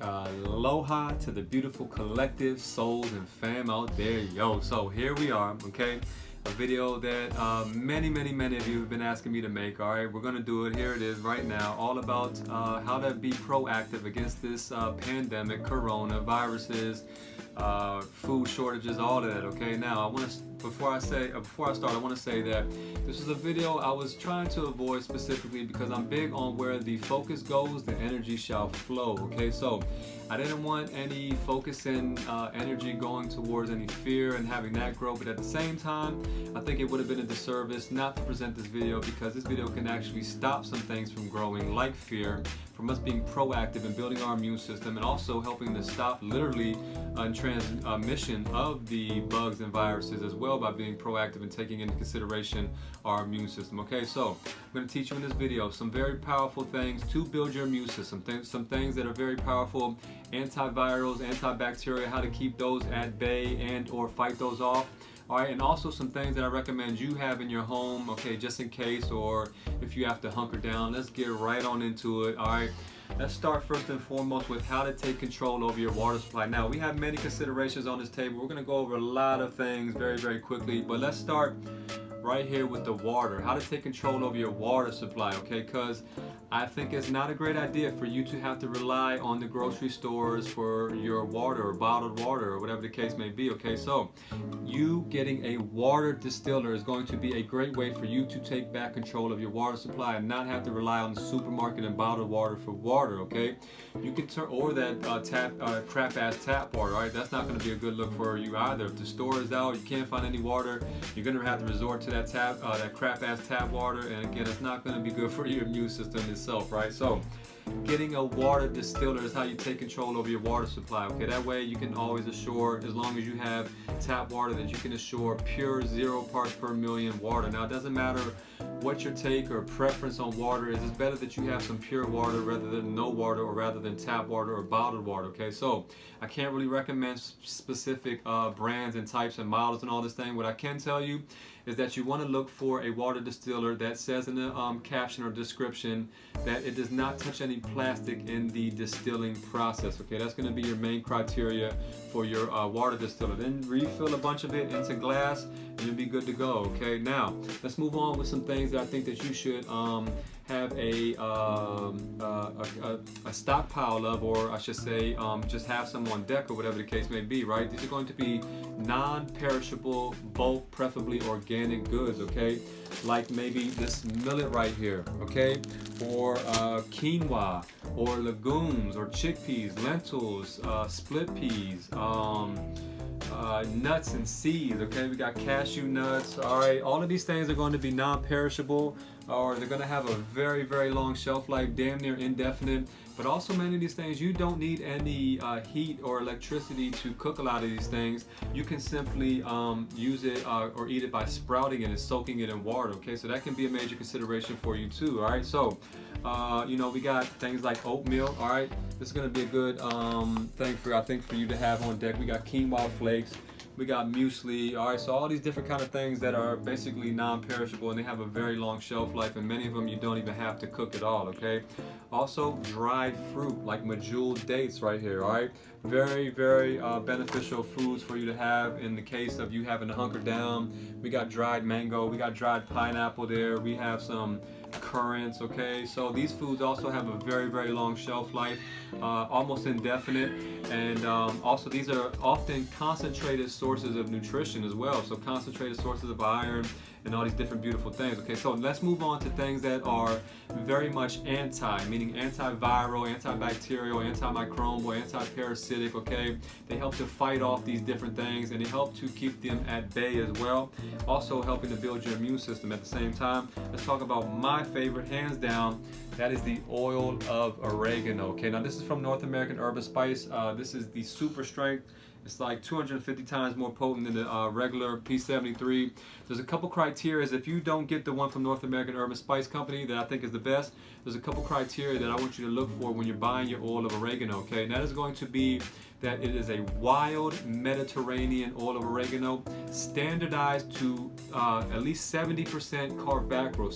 Aloha to the beautiful collective souls and fam out there, yo. So here we are, okay? A video that many of you have been asking me to make. All right, we're gonna do it. Here it is right now, all about how to be proactive against this pandemic, coronaviruses, food shortages, all of that. Okay, now I want to before I start, I want to say that this is a video I was trying to avoid specifically because I'm big on where the focus goes, the energy shall flow. Okay, so I didn't want any focus and energy going towards any fear and having that grow, but at the same time, I think it would have been a disservice not to present this video because this video can actually stop some things from growing, like fear, from us being proactive and building our immune system, and also helping to stop literally transmission of the bugs and viruses as well by being proactive and taking into consideration our immune system. Okay, so I'm going to teach you in this video some very powerful things to build your immune system, some things that are very powerful, antivirals, antibacterial, how to keep those at bay and or fight those off. All right, and also some things that I recommend you have in your home, okay, just in case, or if you have to hunker down. Let's get right on into it. All right, let's start first and foremost with how to take control over your water supply. Now, we have many considerations on this table. We're going to go over a lot of things very quickly, but let's start right here with the water. How to take control over your water supply, okay? Because I think it's not a great idea for you to have to rely on the grocery stores for your water or bottled water or whatever the case may be, okay? So you getting a water distiller is going to be a great way for you to take back control of your water supply and not have to rely on the supermarket and bottled water for water, okay? You can turn, or that crap ass tap water, all right? That's not going to be a good look for you either. If the store is out, you can't find any water, you're going to have to resort to that crap ass tap water, and again, it's not going to be good for your immune system itself, right? So getting a water distiller is how you take control over your water supply, okay? That way you can always assure, as long as you have tap water, that you can assure pure 0 parts per million water. Now, it doesn't matter what your take or preference on water is. It's better that you have some pure water rather than no water, or rather than tap water or bottled water, okay? So I can't really recommend specific brands and types and models and all this thing. What I can tell you is that you want to look for a water distiller that says in the caption or description that it does not touch any plastic in the distilling process, okay? That's going to be your main criteria for your water distiller. Then refill a bunch of it into glass and you'll be good to go, okay? Now, let's move on with some things that I think that you should have a stockpile of, or I should say just have some on deck or whatever the case may be, right? These are going to be non-perishable, bulk, preferably organic goods, okay? Like maybe this millet right here, okay? Or quinoa, or legumes, or chickpeas, lentils, split peas, nuts and seeds, okay? We got cashew nuts, all right? All of these things are going to be non-perishable, or they're going to have a very long shelf life, damn near indefinite. But also, many of these things, you don't need any heat or electricity to cook a lot of these things. You can simply use it or eat it by sprouting it and soaking it in water, okay? So that can be a major consideration for you too, all right? So, you know, we got things like oatmeal, all right? This is going to be a good thing for, I think, for you to have on deck. We got quinoa flakes. We got muesli, all right, so all these different kind of things that are basically non-perishable, and they have a very long shelf life, and many of them you don't even have to cook at all, okay? Also, dried fruit, like medjool dates right here, all right? Very beneficial foods for you to have in the case of you having to hunker down. We got dried mango, we got dried pineapple there, we have some currants, okay? So these foods also have a very long shelf life, almost indefinite, and also these are often concentrated sources of nutrition as well, so concentrated sources of iron and all these different beautiful things, okay? So let's move on to things that are very much meaning antiviral, antibacterial, antimicrobial, anti-parasitic, okay? They help to fight off these different things, and they help to keep them at bay as well, also helping to build your immune system at the same time. Let's talk about my favorite, hands down. That is the oil of oregano, okay? Now, this is from North American Herb and Spice. This is the super strength. It's like 250 times more potent than the regular P73. There's a couple criteria. If you don't get the one from North American Herb and Spice Company that I think is the best, there's a couple criteria that I want you to look for when you're buying your oil of oregano, okay? And that is going to be that it is a wild Mediterranean oil of oregano, standardized to at least 70% carvacrol,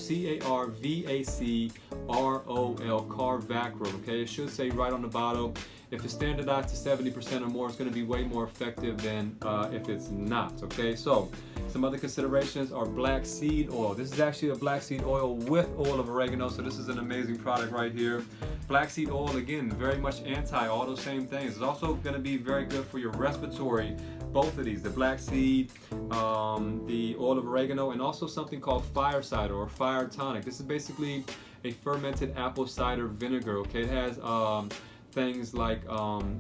C-A-R-O-L, carvacrol, okay? It should say right on the bottle. If it's standardized to 70% or more, it's going to be way more effective than if it's not, okay? So some other considerations are black seed oil. This is actually a black seed oil with oil of oregano, so this is an amazing product right here. Black seed oil, again, very much anti all those same things. It's also going to be very good for your respiratory, both of these, the black seed, the oil of oregano, and also something called fire cider or fire tonic. This is basically a fermented apple cider vinegar, okay? It has things like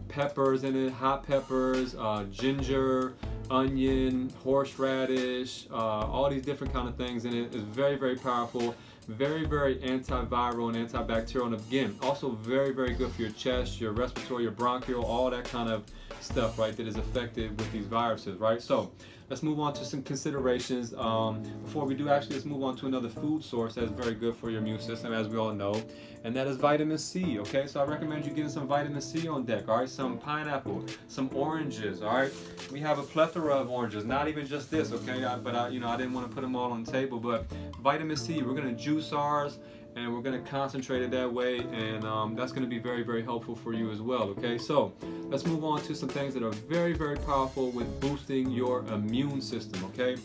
peppers in it, hot peppers, ginger, onion, horseradish, all these different kind of things in it. It's very, very powerful, very, very antiviral and antibacterial, and again, also very, very good for your chest, your respiratory, your bronchial, all that kind of stuff, right, that is affected with these viruses, right? So let's move on to some considerations. Before we do, actually, let's move on to another food source that's very good for your immune system, as we all know, and that is vitamin C, okay? So I recommend you getting some vitamin C on deck, all right? Some pineapple, some oranges, all right? We have a plethora of oranges, not even just this, okay? But I didn't want to put them all on the table, but vitamin C, we're gonna juice ours, and we're going to concentrate it that way, and that's going to be very, very helpful for you as well, okay? So let's move on to some things that are very, very powerful with boosting your immune system, okay?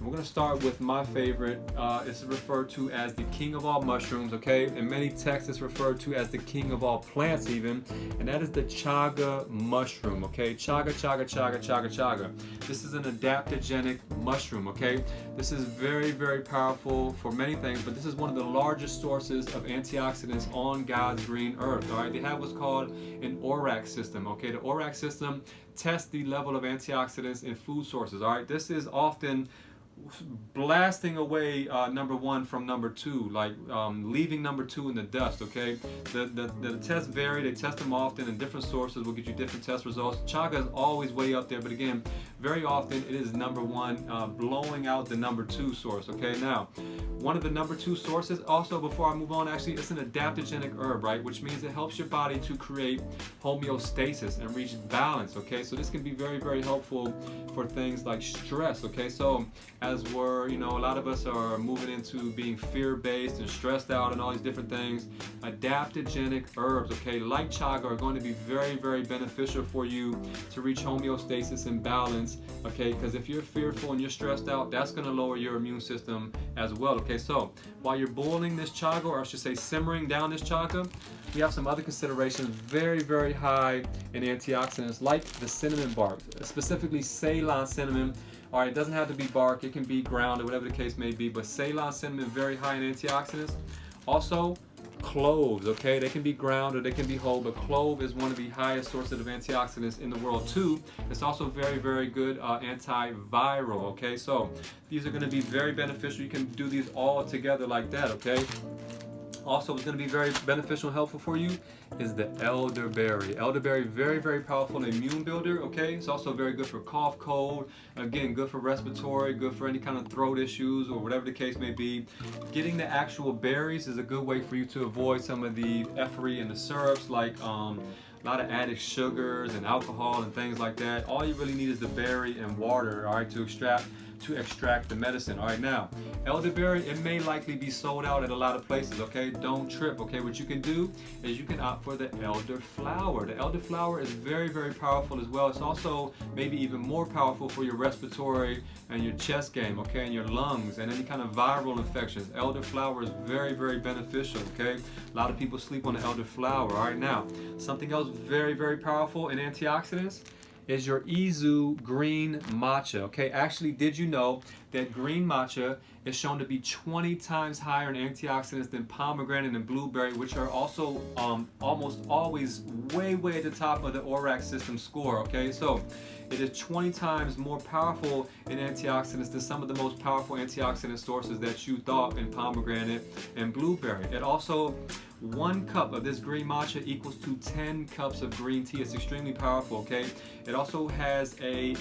We're going to start with my favorite. It's referred to as the king of all mushrooms, okay? In many texts, it's referred to as the king of all plants even, and that is the chaga mushroom, okay? Chaga, chaga, chaga, chaga, chaga. This is an adaptogenic mushroom, okay? This is very, very powerful for many things, but this is one of the largest sources of antioxidants on God's green earth, all right? They have what's called an ORAC system, okay? The ORAC system tests the level of antioxidants in food sources, all right? This is often blasting away number one from number two, like leaving number two in the dust, okay? The tests vary, they test them often, and different sources will get you different test results. Chaga is always way up there, but again, very often it is number one, blowing out the number two source, okay? Now, one of the number two sources, also before I move on, actually, it's an adaptogenic herb, right? Which means it helps your body to create homeostasis and reach balance, okay? So this can be very, very helpful for things like stress, okay? So as we're, a lot of us are moving into being fear-based and stressed out and all these different things, adaptogenic herbs, okay, like chaga, are going to be very, very beneficial for you to reach homeostasis and balance, okay? Because if you're fearful and you're stressed out, that's going to lower your immune system as well, okay? So while you're boiling this chaga, or I should say simmering down this chaga, we have some other considerations very, very high in antioxidants, like the cinnamon bark, specifically Ceylon cinnamon. All right, it doesn't have to be bark, it can be ground or whatever the case may be, but Ceylon cinnamon, very high in antioxidants. Also, cloves, okay? They can be ground or they can be whole, but clove is one of the highest sources of antioxidants in the world too. It's also very, very good antiviral, okay? So these are gonna be very beneficial. You can do these all together like that, okay? Also, what's going to be very beneficial and helpful for you is the elderberry. Elderberry, very, very powerful immune builder, okay? It's also very good for cough, cold. Again, good for respiratory, good for any kind of throat issues or whatever the case may be. Getting the actual berries is a good way for you to avoid some of the effery and the syrups, like a lot of added sugars and alcohol and things like that. All you really need is the berry and water, all right, to extract the medicine. All right, now elderberry, it may likely be sold out at a lot of places, okay? Don't trip, okay? What you can do is you can opt for the elderflower. The elderflower is very, very powerful as well. It's also maybe even more powerful for your respiratory and your chest game, okay, and your lungs and any kind of viral infections. Elderflower is very, very beneficial, okay? A lot of people sleep on the elderflower. All right, now something else very, very powerful in antioxidants is your Izu green matcha, okay? Actually, did you know that green matcha is shown to be 20 times higher in antioxidants than pomegranate and blueberry, which are also almost always way, way at the top of the ORAC system score, okay? So it is 20 times more powerful in antioxidants than some of the most powerful antioxidant sources that you thought in pomegranate and blueberry. It also, 1 cup of this green matcha equals to 10 cups of green tea. It's extremely powerful, okay? It also has a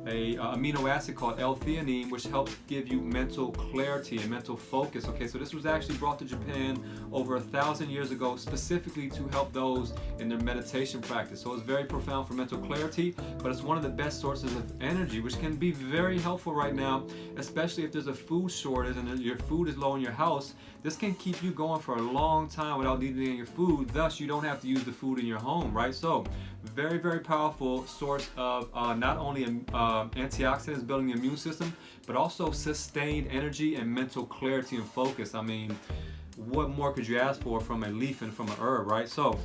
amino acid called L-theanine, which helps give you mental clarity and mental focus. Okay, so this was actually brought to Japan over 1,000 years ago, specifically to help those in their meditation practice. So it's very profound for mental clarity, but it's one of the best sources of energy, which can be very helpful right now, especially if there's a food shortage and your food is low in your house. This can keep you going for a long time without needing your food. Thus, you don't have to use the food in your home, right? So, very, very powerful source of not only antioxidants building the immune system, but also sustained energy and mental clarity and focus. I mean, what more could you ask for from a leaf and from an herb, right? So,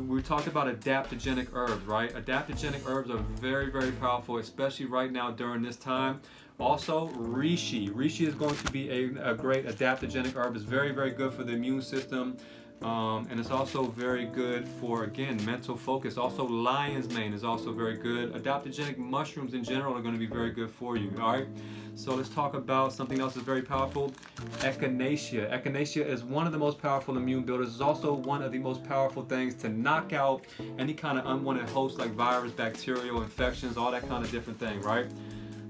we talked about adaptogenic herbs, right? Adaptogenic herbs are very, very powerful, especially right now during this time. Also, reishi. Reishi is going to be a great adaptogenic herb. It's very, very good for the immune system. And it's also very good for, again, mental focus. Also, lion's mane is also very good. Adaptogenic mushrooms in general are going to be very good for you, all right? So let's talk about something else that's very powerful, echinacea. Echinacea is one of the most powerful immune builders. It's also one of the most powerful things to knock out any kind of unwanted hosts like virus, bacterial infections, all that kind of different thing, right?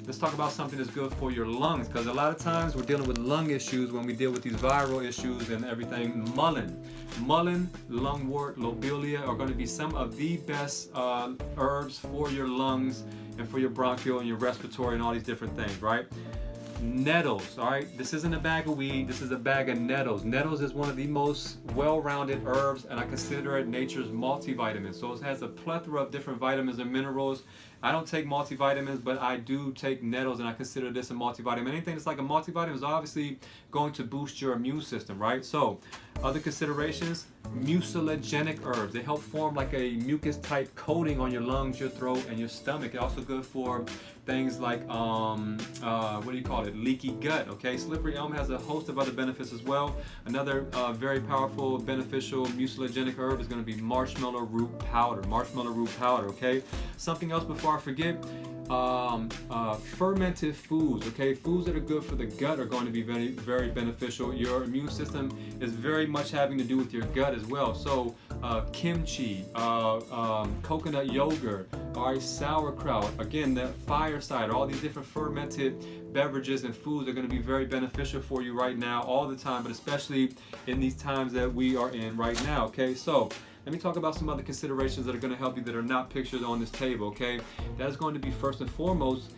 Let's talk about something that's good for your lungs, because a lot of times we're dealing with lung issues when we deal with these viral issues and everything. Mullein, lungwort, lobelia are going to be some of the best herbs for your lungs and for your bronchial and your respiratory and all these different things, right? Nettles, all right? This isn't a bag of weed, this is a bag of nettles. Nettles is one of the most well-rounded herbs, and I consider it nature's multivitamin. So it has a plethora of different vitamins and minerals. I don't take multivitamins, but I do take nettles, and I consider this a multivitamin. Anything that's like a multivitamin is obviously going to boost your immune system, right? So, other considerations, mucilagenic herbs. They help form like a mucus-type coating on your lungs, your throat, and your stomach. They're also good for things like, leaky gut, okay? Slippery elm has a host of other benefits as well. Another very powerful, beneficial mucilagenic herb is going to be marshmallow root powder. Marshmallow root powder, okay? Something else before I forget, fermented foods, okay? Foods that are good for the gut are going to be very, very beneficial. Your immune system is very much having to do with your gut as well. So kimchi, coconut yogurt, all right, sauerkraut, again, the fireside, all these different fermented beverages and foods are going to be very beneficial for you right now, all the time, but especially in these times that we are in right now, okay? So let me talk about some other considerations that are going to help you that are not pictured on this table, okay? That is going to be first and foremost,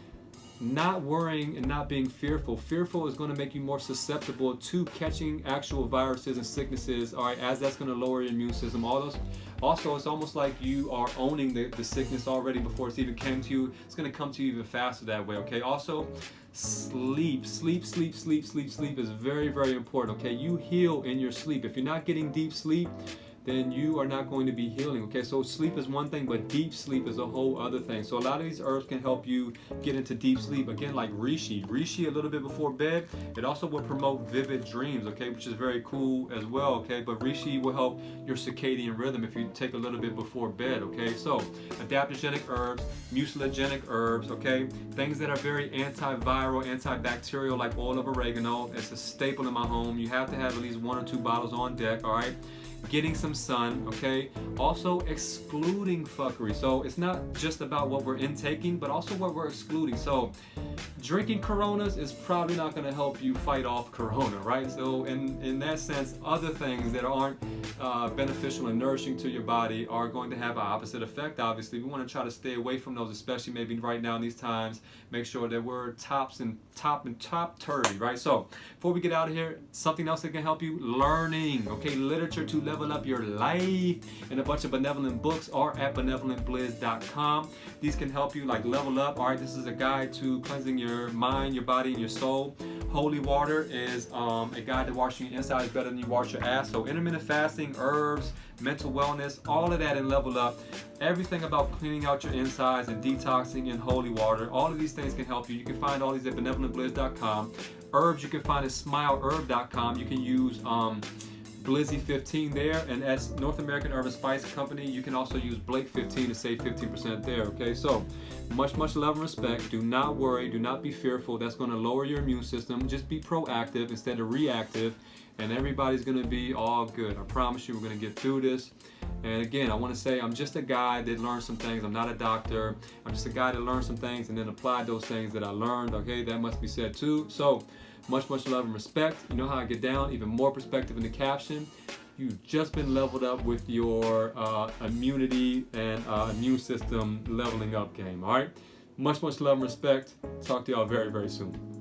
not worrying and not being fearful. Fearful is going to make you more susceptible to catching actual viruses and sicknesses, all right, as that's going to lower your immune system. All those. Also, it's almost like you are owning the sickness already before it's even came to you. It's going to come to you even faster that way, okay? Also, sleep is very, very important, okay? You heal in your sleep. If you're not getting deep sleep, then you are not going to be healing, okay? So sleep is one thing, but deep sleep is a whole other thing. So a lot of these herbs can help you get into deep sleep. Again, like reishi a little bit before bed. It also will promote vivid dreams, okay, which is very cool as well, okay? But reishi will help your circadian rhythm if you take a little bit before bed, okay? So adaptogenic herbs, mucilagenic herbs, okay? Things that are very antiviral, antibacterial, like oil of oregano. It's a staple in my home. You have to have at least 1 or 2 bottles on deck, all right? Getting some sun, okay? Also excluding fuckery. So it's not just about what we're intaking, but also what we're excluding. So drinking Coronas is probably not going to help you fight off Corona, right? So in that sense, other things that aren't beneficial and nourishing to your body are going to have an opposite effect. Obviously, we want to try to stay away from those, especially maybe right now in these times. Make sure that we're top 30, right? So before we get out of here, something else that can help you: learning, okay? Literature to level up your life, and a bunch of benevolent books are at benevolentbliss.com. These can help you like level up. All right, this is a guide to cleansing your mind, your body, and your soul. Holy water is a guide to washing your insides better than you wash your ass. So intermittent fasting, herbs, mental wellness, all of that in Level Up. Everything about cleaning out your insides and detoxing in holy water. All of these things can help you. You can find all these at benevolentbliss.com. Herbs you can find at smileherb.com. You can use Blizzy 15 there, and as North American Herb and Spice Company, you can also use Blake 15 to save 15% there, okay? So much love and respect. Do not worry, do not be fearful. That's going to lower your immune system. Just be proactive instead of reactive, and everybody's gonna be all good. I promise you, we're gonna get through this. And again, I want to say I'm just a guy that learned some things. I'm not a doctor. I'm just a guy that learned some things and then applied those things that I learned. Okay, that must be said too. So much love and respect. You know how I get down. Even more perspective in the caption. You've just been leveled up with your immunity and immune system leveling up game. All right. Much love and respect. Talk to y'all very soon.